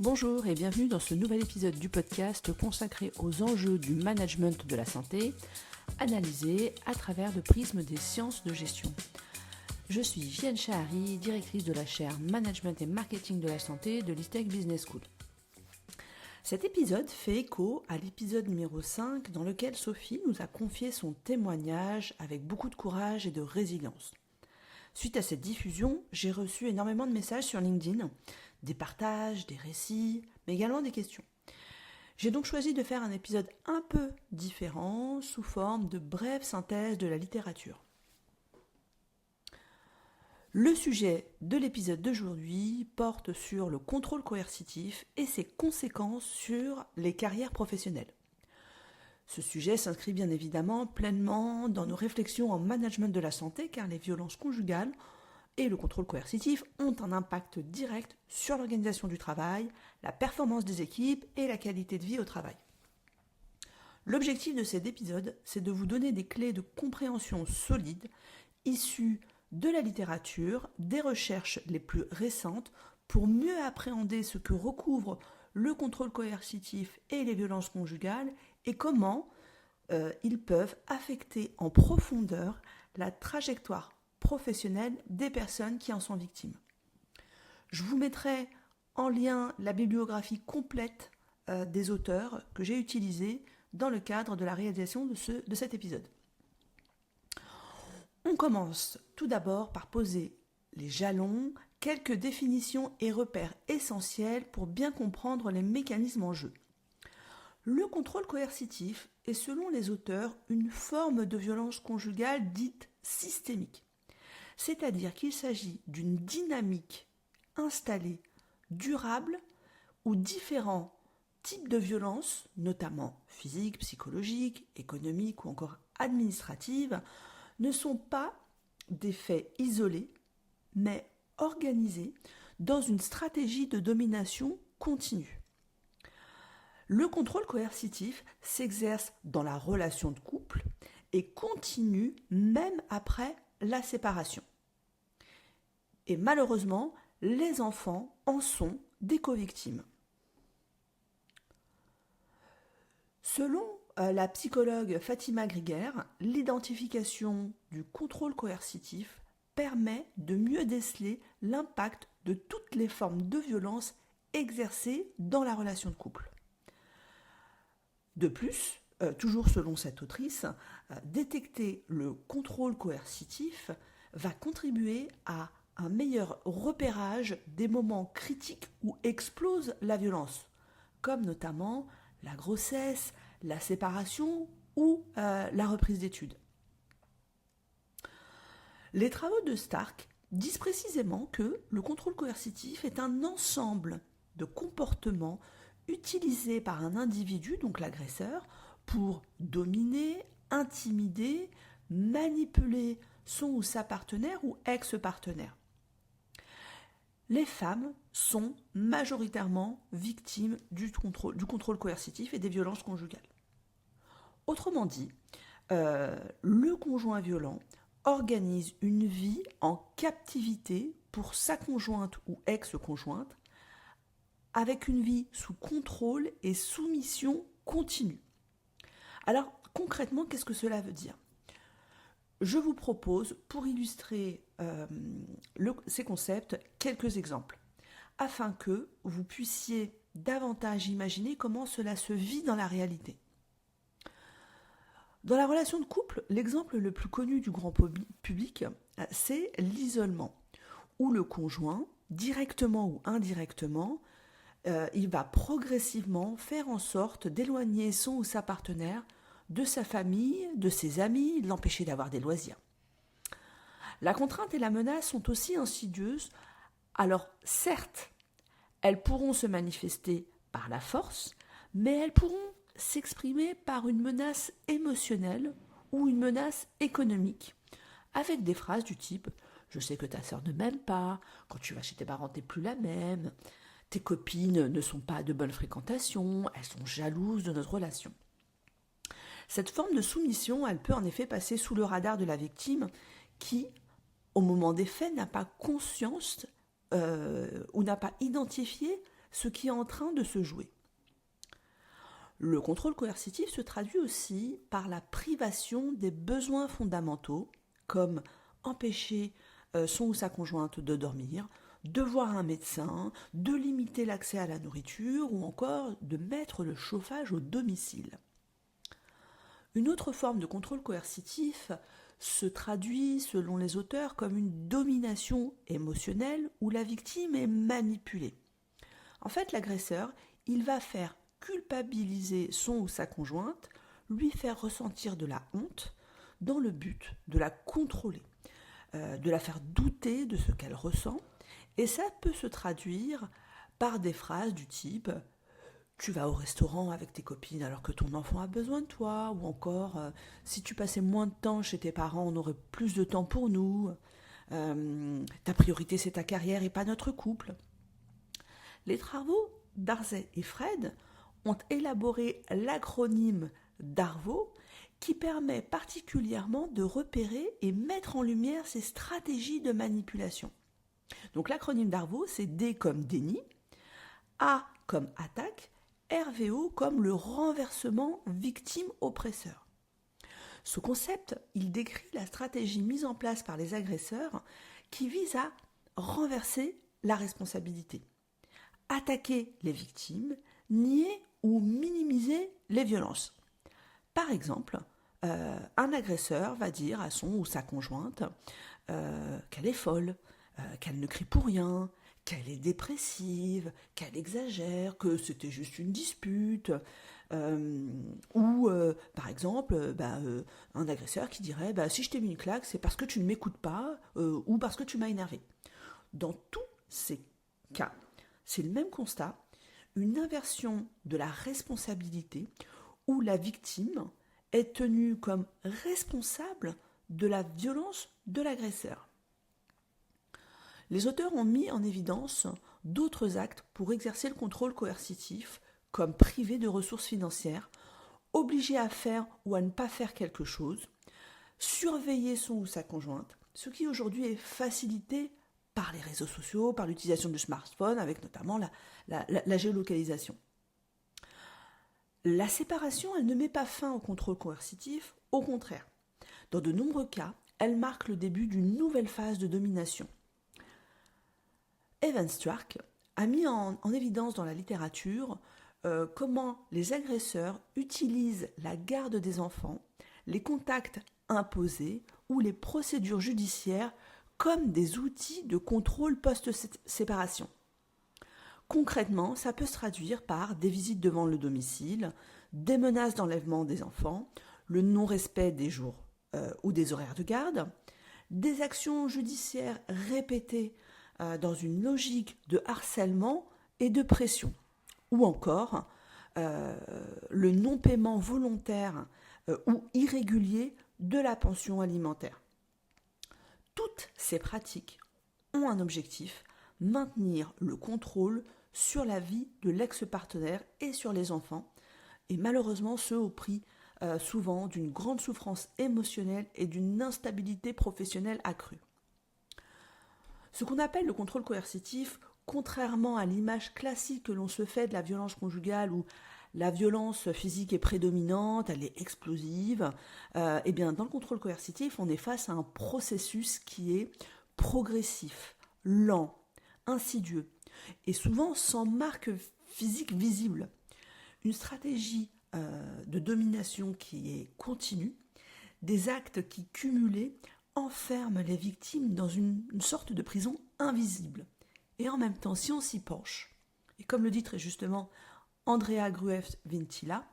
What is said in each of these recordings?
Bonjour et bienvenue dans ce nouvel épisode du podcast consacré aux enjeux du management de la santé, analysés à travers le prisme des sciences de gestion. Je suis Viviane Chahari, directrice de la chaire Management et Marketing de la santé de l'ISTEC Business School. Cet épisode fait écho à l'épisode numéro 5 dans lequel Sophie nous a confié son témoignage avec beaucoup de courage et de résilience. Suite à cette diffusion, j'ai reçu énormément de messages sur LinkedIn, des partages, des récits, mais également des questions. J'ai donc choisi de faire un épisode un peu différent, sous forme de brève synthèse de la littérature. Le sujet de l'épisode d'aujourd'hui porte sur le contrôle coercitif et ses conséquences sur les carrières professionnelles. Ce sujet s'inscrit bien évidemment pleinement dans nos réflexions en management de la santé car les violences conjugales et le contrôle coercitif ont un impact direct sur l'organisation du travail, la performance des équipes et la qualité de vie au travail. L'objectif de cet épisode, c'est de vous donner des clés de compréhension solides issues de la littérature, des recherches les plus récentes pour mieux appréhender ce que recouvre le contrôle coercitif et les violences conjugales et comment ils peuvent affecter en profondeur la trajectoire professionnelle des personnes qui en sont victimes. Je vous mettrai en lien la bibliographie complète des auteurs que j'ai utilisés dans le cadre de la réalisation de cet épisode. On commence tout d'abord par poser les jalons, quelques définitions et repères essentiels pour bien comprendre les mécanismes en jeu. Le contrôle coercitif est selon les auteurs une forme de violence conjugale dite systémique, c'est-à-dire qu'il s'agit d'une dynamique installée, durable, où différents types de violences, notamment physiques, psychologiques, économiques ou encore administratives, ne sont pas des faits isolés, mais organisés dans une stratégie de domination continue. Le contrôle coercitif s'exerce dans la relation de couple et continue même après la séparation. Et malheureusement, les enfants en sont des co-victimes. Selon la psychologue Fatima Grieger, l'identification du contrôle coercitif permet de mieux déceler l'impact de toutes les formes de violence exercées dans la relation de couple. De plus, toujours selon cette autrice, détecter le contrôle coercitif va contribuer à un meilleur repérage des moments critiques où explose la violence, comme notamment la grossesse, la séparation ou la reprise d'études. Les travaux de Stark disent précisément que le contrôle coercitif est un ensemble de comportements utilisés par un individu, donc l'agresseur, pour dominer, intimider, manipuler son ou sa partenaire ou ex-partenaire. Les femmes sont majoritairement victimes du contrôle coercitif et des violences conjugales. Autrement dit, le conjoint violent organise une vie en captivité pour sa conjointe ou ex-conjointe, avec une vie sous contrôle et soumission continue. Alors, concrètement, qu'est-ce que cela veut dire ? Je vous propose, pour illustrer ces concepts, quelques exemples, afin que vous puissiez davantage imaginer comment cela se vit dans la réalité. Dans la relation de couple, l'exemple le plus connu du grand public, c'est l'isolement, où le conjoint, directement ou indirectement, il va progressivement faire en sorte d'éloigner son ou sa partenaire de sa famille, de ses amis, de l'empêcher d'avoir des loisirs. La contrainte et la menace sont aussi insidieuses. Alors certes, elles pourront se manifester par la force, mais elles pourront s'exprimer par une menace émotionnelle ou une menace économique, avec des phrases du type « Je sais que ta sœur ne m'aime pas, quand tu vas chez tes parents t'es plus la même, tes copines ne sont pas de bonne fréquentation, elles sont jalouses de notre relation ». Cette forme de soumission, elle peut en effet passer sous le radar de la victime qui, au moment des faits, n'a pas conscience ou n'a pas identifié ce qui est en train de se jouer. Le contrôle coercitif se traduit aussi par la privation des besoins fondamentaux, comme empêcher son ou sa conjointe de dormir, de voir un médecin, de limiter l'accès à la nourriture ou encore de mettre le chauffage au domicile. Une autre forme de contrôle coercitif se traduit, selon les auteurs, comme une domination émotionnelle où la victime est manipulée. En fait, l'agresseur, il va faire culpabiliser son ou sa conjointe, lui faire ressentir de la honte dans le but de la contrôler, de la faire douter de ce qu'elle ressent. Et ça peut se traduire par des phrases du type « tu vas au restaurant avec tes copines alors que ton enfant a besoin de toi » ou encore « si tu passais moins de temps chez tes parents, on aurait plus de temps pour nous ». Ta priorité c'est ta carrière et pas notre couple. Les travaux d'Arzay et Fred ont élaboré l'acronyme DARVO qui permet particulièrement de repérer et mettre en lumière ces stratégies de manipulation. Donc l'acronyme DARVO, c'est D comme déni, A comme attaque, RVO comme le renversement victime-oppresseur. Ce concept, il décrit la stratégie mise en place par les agresseurs qui vise à renverser la responsabilité, attaquer les victimes, nier ou minimiser les violences. Par exemple, un agresseur va dire à son ou sa conjointe qu'elle est folle, qu'elle ne crie pour rien, qu'elle est dépressive, qu'elle exagère, que c'était juste une dispute. Ou, par exemple, un agresseur qui dirait si je t'ai mis une claque, c'est parce que tu ne m'écoutes pas ou parce que tu m'as énervé. Dans tous ces cas, c'est le même constat, une inversion de la responsabilité où la victime est tenue comme responsable de la violence de l'agresseur. Les auteurs ont mis en évidence d'autres actes pour exercer le contrôle coercitif, comme priver de ressources financières, obliger à faire ou à ne pas faire quelque chose, surveiller son ou sa conjointe, ce qui aujourd'hui est facilité par les réseaux sociaux, par l'utilisation du smartphone, avec notamment la géolocalisation. La séparation, elle ne met pas fin au contrôle coercitif, au contraire. Dans de nombreux cas, elle marque le début d'une nouvelle phase de domination. Evan Stark a mis en évidence dans la littérature comment les agresseurs utilisent la garde des enfants, les contacts imposés ou les procédures judiciaires comme des outils de contrôle post-séparation. Concrètement, ça peut se traduire par des visites devant le domicile, des menaces d'enlèvement des enfants, le non-respect des jours ou des horaires de garde, des actions judiciaires répétées dans une logique de harcèlement et de pression, ou encore le non-paiement volontaire ou irrégulier de la pension alimentaire. Toutes ces pratiques ont un objectif, maintenir le contrôle sur la vie de l'ex-partenaire et sur les enfants, et malheureusement ce au prix souvent d'une grande souffrance émotionnelle et d'une instabilité professionnelle accrue. Ce qu'on appelle le contrôle coercitif, contrairement à l'image classique que l'on se fait de la violence conjugale où la violence physique est prédominante, elle est explosive, eh bien dans le contrôle coercitif, on est face à un processus qui est progressif, lent, insidieux et souvent sans marque physique visible. Une stratégie de domination qui est continue, des actes qui cumulés enferment les victimes dans une sorte de prison invisible. Et en même temps, si on s'y penche, et comme le dit très justement Andrea Grueff-Vintila,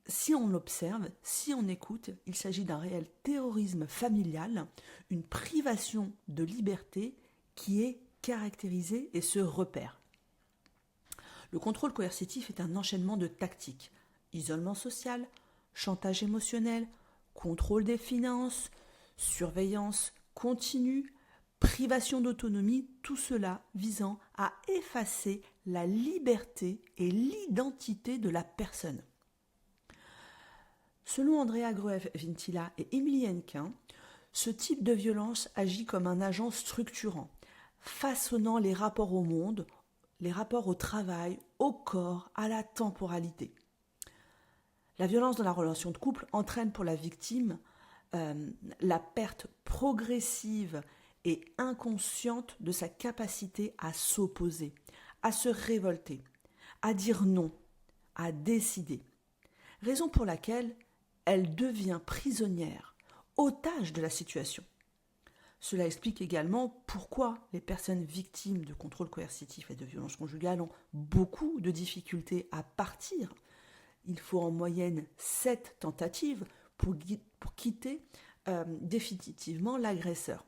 si on l'observe, si on écoute, il s'agit d'un réel terrorisme familial, une privation de liberté qui est caractérisée et se repère. Le contrôle coercitif est un enchaînement de tactiques, isolement social, chantage émotionnel, contrôle des finances, surveillance continue, privation d'autonomie, tout cela visant à effacer la liberté et l'identité de la personne. Selon Andrea Grueff-Vintila et Emily Hennequin, ce type de violence agit comme un agent structurant, façonnant les rapports au monde, les rapports au travail, au corps, à la temporalité. La violence dans la relation de couple entraîne pour la victime la perte progressive et inconsciente de sa capacité à s'opposer, à se révolter, à dire non, à décider. Raison pour laquelle elle devient prisonnière, otage de la situation. Cela explique également pourquoi les personnes victimes de contrôle coercitif et de violence conjugale ont beaucoup de difficultés à partir. Il faut en moyenne 7 tentatives pour quitter définitivement l'agresseur.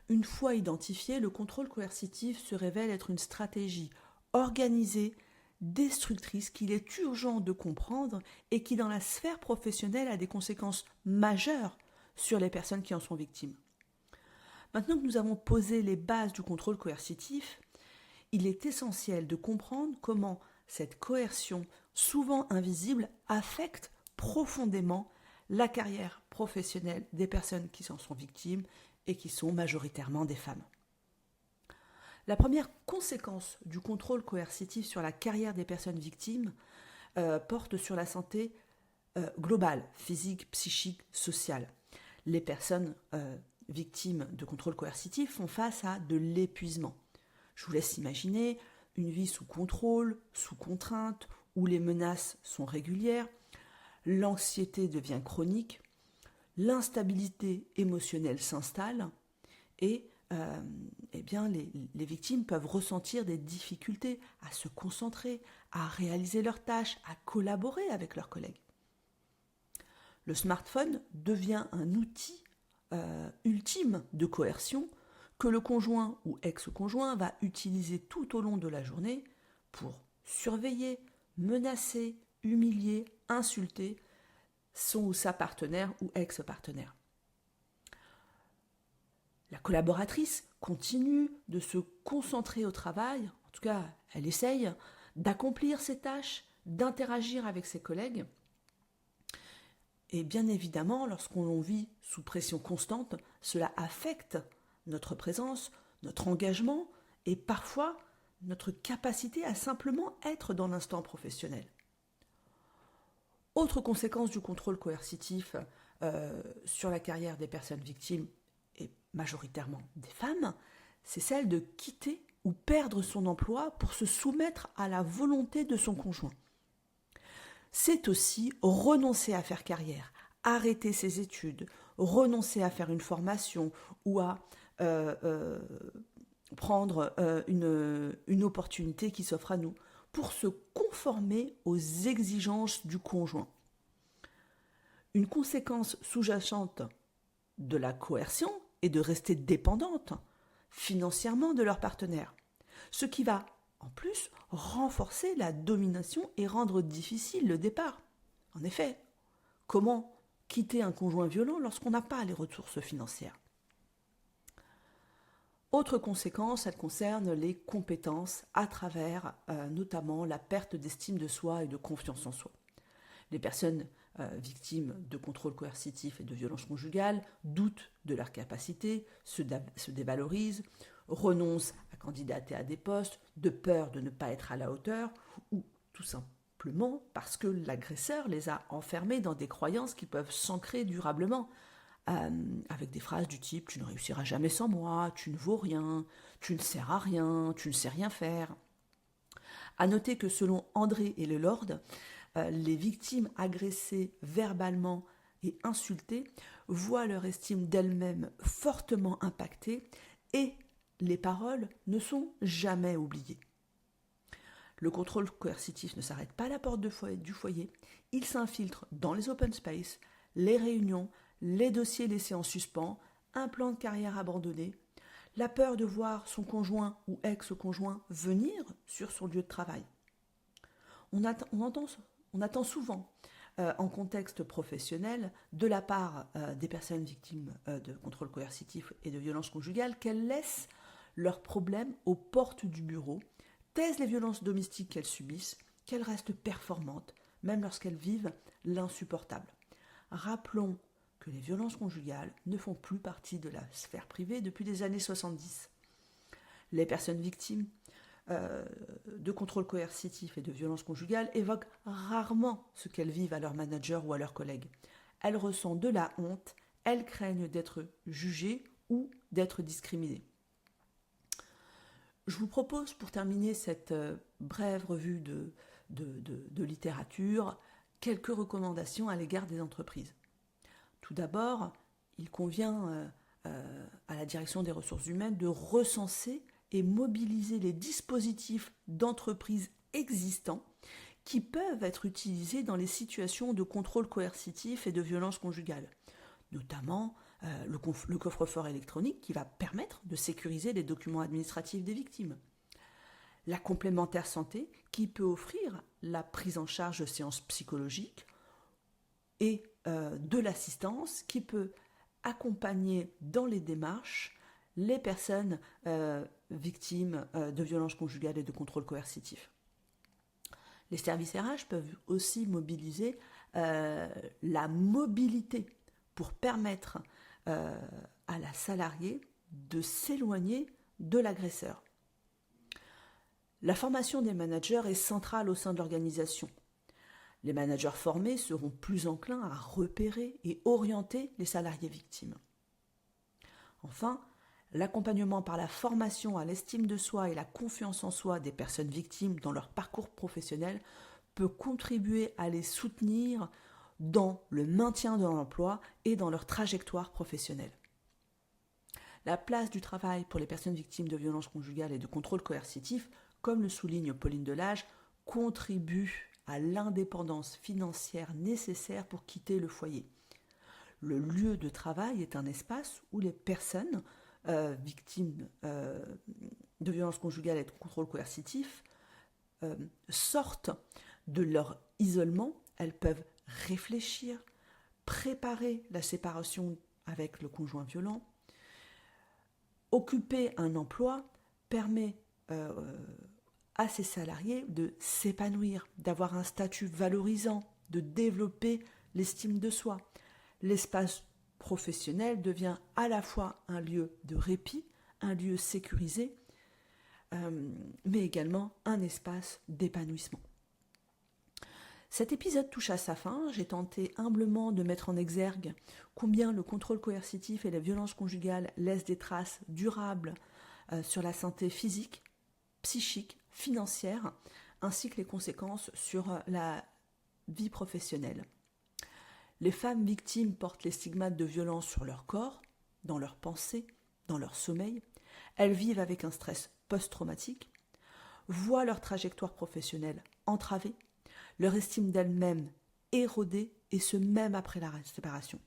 Une fois identifié, le contrôle coercitif se révèle être une stratégie organisée, destructrice qu'il est urgent de comprendre et qui, dans la sphère professionnelle, a des conséquences majeures sur les personnes qui en sont victimes. Maintenant que nous avons posé les bases du contrôle coercitif, il est essentiel de comprendre comment cette coercion, souvent invisible, affecte profondément la carrière professionnelle des personnes qui en sont victimes et qui sont majoritairement des femmes. La première conséquence du contrôle coercitif sur la carrière des personnes victimes porte sur la santé globale, physique, psychique, sociale. Les personnes victimes de contrôle coercitif font face à de l'épuisement. Je vous laisse imaginer une vie sous contrôle, sous contrainte, où les menaces sont régulières, l'anxiété devient chronique, l'instabilité émotionnelle s'installe et les victimes peuvent ressentir des difficultés à se concentrer, à réaliser leurs tâches, à collaborer avec leurs collègues. Le smartphone devient un outil ultime de coercion que le conjoint ou ex-conjoint va utiliser tout au long de la journée pour surveiller, menacer, humilier, insulter son ou sa partenaire ou ex-partenaire. La collaboratrice continue de se concentrer au travail, en tout cas elle essaye d'accomplir ses tâches, d'interagir avec ses collègues. Et bien évidemment, lorsqu'on vit sous pression constante, cela affecte notre présence, notre engagement et parfois notre capacité à simplement être dans l'instant professionnel. Autre conséquence du contrôle coercitif sur la carrière des personnes victimes, et majoritairement des femmes, c'est celle de quitter ou perdre son emploi pour se soumettre à la volonté de son conjoint. C'est aussi renoncer à faire carrière, arrêter ses études, renoncer à faire une formation ou à prendre une opportunité qui s'offre à nous pour se conformer aux exigences du conjoint. Une conséquence sous-jacente de la coercion est de rester dépendante financièrement de leur partenaire, ce qui va en plus renforcer la domination et rendre difficile le départ. En effet, comment quitter un conjoint violent lorsqu'on n'a pas les ressources financières ? Autre conséquence, elle concerne les compétences à travers notamment la perte d'estime de soi et de confiance en soi. Les personnes victimes de contrôle coercitif et de violence conjugale doutent de leurs capacités, se dévalorisent, renoncent à candidater à des postes de peur de ne pas être à la hauteur ou tout simplement parce que l'agresseur les a enfermés dans des croyances qui peuvent s'ancrer durablement. Avec des phrases du type « tu ne réussiras jamais sans moi »,« tu ne vaux rien »,« tu ne sers à rien »,« tu ne sais rien faire ». À noter que selon André et Lelord, les victimes agressées verbalement et insultées voient leur estime d'elles-mêmes fortement impactée et les paroles ne sont jamais oubliées. Le contrôle coercitif ne s'arrête pas à la porte du foyer, il s'infiltre dans les open space, les réunions, les dossiers laissés en suspens, un plan de carrière abandonné, la peur de voir son conjoint ou ex-conjoint venir sur son lieu de travail. On attend souvent, en contexte professionnel, de la part des personnes victimes de contrôle coercitif et de violences conjugales, qu'elles laissent leurs problèmes aux portes du bureau, taisent les violences domestiques qu'elles subissent, qu'elles restent performantes, même lorsqu'elles vivent l'insupportable. Rappelons que les violences conjugales ne font plus partie de la sphère privée depuis les années 70. Les personnes victimes de contrôle coercitif et de violences conjugales évoquent rarement ce qu'elles vivent à leur manager ou à leurs collègues. Elles ressentent de la honte, elles craignent d'être jugées ou d'être discriminées. Je vous propose, pour terminer cette brève revue de littérature, quelques recommandations à l'égard des entreprises. Tout d'abord, il convient à la direction des ressources humaines de recenser et mobiliser les dispositifs d'entreprise existants qui peuvent être utilisés dans les situations de contrôle coercitif et de violence conjugale, notamment le coffre-fort électronique qui va permettre de sécuriser les documents administratifs des victimes, la complémentaire santé qui peut offrir la prise en charge de séances psychologiques et de l'assistance qui peut accompagner dans les démarches les personnes victimes de violences conjugales et de contrôle coercitif. Les services RH peuvent aussi mobiliser la mobilité pour permettre à la salariée de s'éloigner de l'agresseur. La formation des managers est centrale au sein de l'organisation. Les managers formés seront plus enclins à repérer et orienter les salariés victimes. Enfin, l'accompagnement par la formation à l'estime de soi et la confiance en soi des personnes victimes dans leur parcours professionnel peut contribuer à les soutenir dans le maintien de l'emploi et dans leur trajectoire professionnelle. La place du travail pour les personnes victimes de violences conjugales et de contrôle coercitif, comme le souligne Pauline Delage, contribue à l'indépendance financière nécessaire pour quitter le foyer. Le lieu de travail est un espace où les personnes victimes de violences conjugales et de contrôle coercitif sortent de leur isolement. Elles peuvent réfléchir, préparer la séparation avec le conjoint violent. Occuper un emploi permet à ces salariés de s'épanouir, d'avoir un statut valorisant, de développer l'estime de soi. L'espace professionnel devient à la fois un lieu de répit, un lieu sécurisé, mais également un espace d'épanouissement. Cet épisode touche à sa fin. J'ai tenté humblement de mettre en exergue combien le contrôle coercitif et la violence conjugale laissent des traces durables sur la santé physique, psychique, financière, ainsi que les conséquences sur la vie professionnelle. Les femmes victimes portent les stigmates de violence sur leur corps, dans leurs pensées, dans leur sommeil. Elles vivent avec un stress post-traumatique, voient leur trajectoire professionnelle entravée, leur estime d'elles-mêmes érodée, et ce même après la séparation.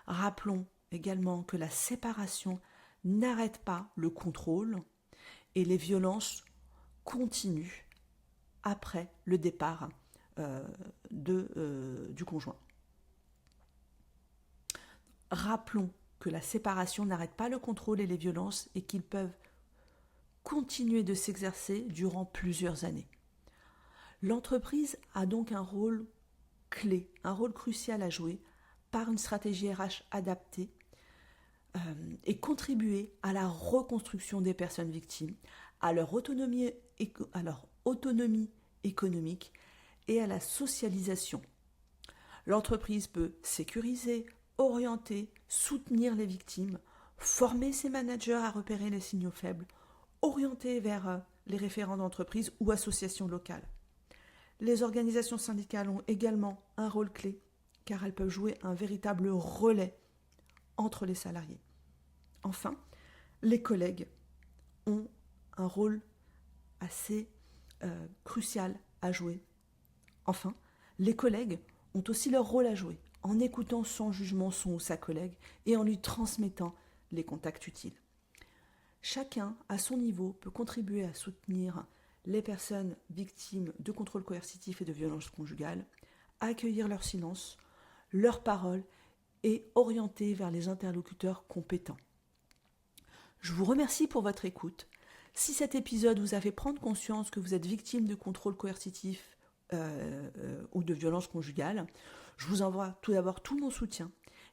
Rappelons également que la séparation n'arrête pas le contrôle et les violences continuent après le départ du conjoint. Rappelons que la séparation n'arrête pas le contrôle et les violences et qu'ils peuvent continuer de s'exercer durant plusieurs années. L'entreprise a donc un rôle clé, un rôle crucial à jouer par une stratégie RH adaptée et contribuer à la reconstruction des personnes victimes, à leur autonomie économique et à la socialisation. L'entreprise peut sécuriser, orienter, soutenir les victimes, former ses managers à repérer les signaux faibles, orienter vers les référents d'entreprise ou associations locales. Les organisations syndicales ont également un rôle clé car elles peuvent jouer un véritable relais entre les salariés. Enfin, les collègues ont un rôle assez crucial à jouer. Enfin, les collègues ont aussi leur rôle à jouer en écoutant sans jugement son ou sa collègue et en lui transmettant les contacts utiles. Chacun, à son niveau, peut contribuer à soutenir les personnes victimes de contrôle coercitif et de violences conjugales, accueillir leur silence, leurs paroles et orienter vers les interlocuteurs compétents. Je vous remercie pour votre écoute. Si cet épisode vous a fait prendre conscience que vous êtes victime de contrôle coercitif ou de violence conjugale, je vous envoie tout d'abord tout mon soutien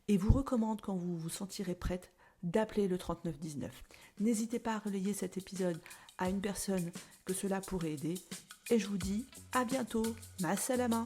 et vous recommande, quand vous vous sentirez prête, d'appeler le 3919. N'hésitez pas à relayer cet épisode à une personne que cela pourrait aider. Et je vous dis à bientôt. Ma salama.